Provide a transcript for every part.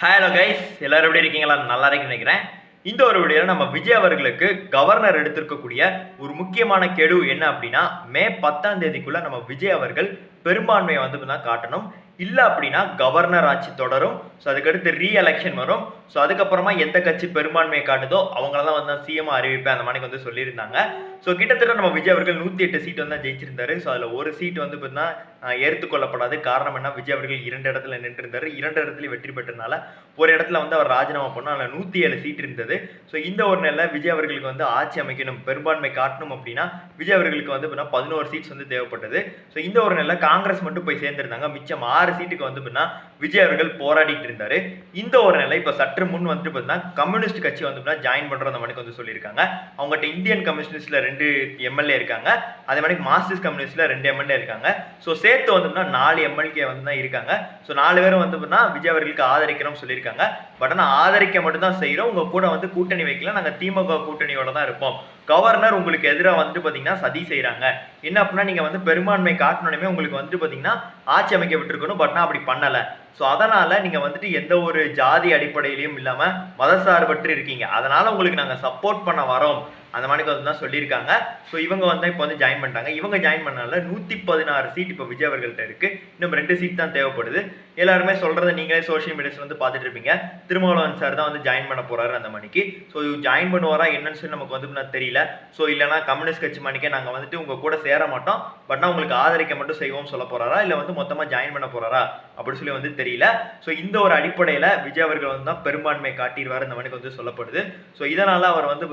Hello guys, எல்லாரும் எப்படி இருக்கீங்களா? நல்லா இருக்குன்னு நினைக்கிறேன். இந்த ஒரு வீடியோவில் நம்ம விஜய் அவர்களுக்கு கவர்னர் எடுத்திருக்கக்கூடிய ஒரு முக்கியமான கெடு என்ன அப்படின்னா, மே 10ஆம் தேதிக்குள்ள நம்ம விஜய் அவர்கள் பெரும்பான்மையை வந்து காட்டணும். இல்லை அப்படின்னா கவர்னர் ஆட்சி தொடரும். ஸோ அதுக்கடுத்து ரீஎலெக்ஷன் வரும். ஸோ அதுக்கப்புறமா எந்த கட்சி பெரும்பான்மையை காட்டுதோ அவங்களெல்லாம் வந்து சிஎம் அறிவிப்பேன் அந்த மாதிரி வந்து சொல்லியிருந்தாங்க. ஸோ கிட்டத்தட்ட நம்ம விஜய் அவர்கள் 108 சீட் வந்து ஜெயிச்சிருந்தாரு. ஸோ அதில் ஒரு சீட் வந்து பார்த்தீங்கன்னா ஏற்றுக்கொள்ளப்படாது. காரணம் என்ன, விஜய் அவர்கள் 2 இடத்துல நின்று இருந்தாரு. 2 இடத்துலையும் வெற்றி பெற்றனால ஒரு இடத்துல வந்து அவர் ராஜினாமா பண்ணோம். அதில் 107 சீட் இருந்தது. ஸோ இந்த ஒரு நிலையில் விஜய் அவர்களுக்கு வந்து ஆட்சி அமைக்கணும், பெரும்பான்மை காட்டணும் அப்படின்னா விஜய் அவர்களுக்கு வந்து 11 சீட்ஸ் வந்து தேவைப்பட்டது. ஸோ இந்த ஒரு நிலையில் காங்கிரஸ் மட்டும் போய் சேர்ந்திருந்தாங்க. மிச்சம் 6 சீட்டுக்கு வந்து விஜய் அவர்கள் போராடிட்டு இருந்தாரு. இந்த ஒரு நிலை இப்போ சற்று முன் வந்துட்டு பார்த்தீங்கன்னா கம்யூனிஸ்ட் கட்சி வந்து ஜாயின் பண்ற அந்த மாதிரி வந்து சொல்லியிருக்காங்க. அவங்ககிட்ட இந்தியன் கம்யூனிஸ்ட்ல 2 எம்எல்ஏ இருக்காங்க. அதே மாதிரி மார்க்சிஸ்ட் கம்யூனிஸ்ட்ல 2 எம்எல்ஏ இருக்காங்க. ஸோ சேர்த்து வந்து 4 எம்எல்ஏ வந்து தான் இருக்காங்க. ஸோ 4 பேரும் வந்து விஜய் அவர்களுக்கு ஆதரிக்கிறோம்னு சொல்லியிருக்காங்க. பட் ஆனால் ஆதரிக்க மட்டும் தான் செய்கிறோம், உங்க கூட வந்து கூட்டணி வைக்கல, நாங்கள் திமுக கூட்டணியோட தான் இருப்போம். கவர்னர் உங்களுக்கு எதிராக வந்துட்டு பார்த்தீங்கன்னா சதி செய்கிறாங்க. என்ன அப்படின்னா நீங்கள் வந்து பெரும்பான்மை காட்டணுமே உங்களுக்கு வந்துட்டு பார்த்தீங்கன்னா ஆட்சி அமைக்க விட்டுருக்கணும். பட் நான் அப்படி பண்ணலை. ஸோ அதனால நீங்கள் வந்துட்டு எந்த ஒரு ஜாதி அடிப்படையிலையும் இல்லாமல் மதசார்பற்று இருக்கீங்க. அதனால உங்களுக்கு நாங்கள் சப்போர்ட் பண்ண வரோம் அந்த மாதிரி வந்து தான் சொல்லியிருக்காங்க. ஸோ இவங்க வந்து இப்போ வந்து ஜாயின் பண்ணிட்டாங்க. இவங்க ஜாயின் பண்ணனால 116 சீட் இப்போ விஜய் அவர்கள்ட்ட இருக்கு. இன்னும் 2 சீட் தான் தேவைப்படுது. எல்லாருமே சொல்றதை நீங்களே சோஷியல் மீடியாஸ்ல வந்து பார்த்துட்டு இருப்பீங்க. திருமாவளவன் சார் தான் வந்து ஜாயின் பண்ண போறாரு அந்த மணிக்கு. ஸோ ஜாயின் பண்ணுவாரா என்னன்னு சொல்லி நமக்கு வந்து தெரியல. ஸோ இல்லைனா கம்யூனிஸ்ட் கட்சி மணிக்கே நாங்கள் வந்துட்டு உங்க கூட சேர மாட்டோம், பட் நான் உங்களுக்கு ஆதரிக்க மட்டும் செய்வோம் சொல்ல போறாரா, இல்லை வந்து மொத்தமாக ஜாயின் பண்ண போறாரா அப்படின்னு சொல்லி வந்து தெரியல. ஸோ இந்த ஒரு அடிப்படையில் விஜய் அவர்கள் வந்து தான் பெரும்பான்மை காட்டிடுவார் இந்த மணிக்கு வந்து சொல்லப்படுது. ஸோ இதனால அவர் வந்து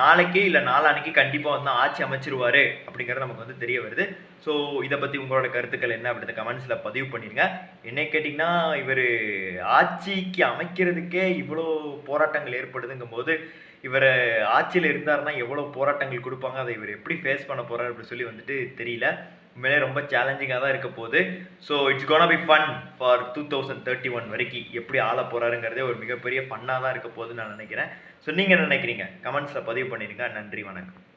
நாளைக்கு இல்லை நாளான்னைக்கு கண்டிப்பாக வந்து ஆட்சி அமைச்சிருவாரு அப்படிங்கிறது நமக்கு வந்து தெரிய வருது. ஸோ இதை பற்றி உங்களோட கருத்துக்கள் என்ன அப்படி கமெண்ட்ஸில் பதிவு பண்ணிடுங்க. என்னை கேட்டிங்கன்னா, இவர் ஆட்சிக்கு அமைக்கிறதுக்கே இவ்வளோ போராட்டங்கள் ஏற்படுதுங்கும் போது இவர் ஆட்சியில் இருந்தாருன்னா எவ்வளோ போராட்டங்கள் கொடுப்பாங்க, அதை இவர் எப்படி ஃபேஸ் பண்ண போகிறார் அப்படின்னு சொல்லி வந்துட்டு தெரியல. உண்மையிலே ரொம்ப சேலஞ்சிங்காக தான் இருக்க போகுது. So it's gonna be fun for 2031 வரைக்கும் எப்படி ஆள போகிறாருங்கிறதே ஒரு மிகப்பெரிய ஃபன்னாக தான் இருக்க போகுதுன்னு நான் நினைக்கிறேன். ஸோ நீங்கள் என்ன நினைக்கிறீங்க? கமெண்ட்ஸில் பதிவு பண்ணிடுங்க. நன்றி, வணக்கம்.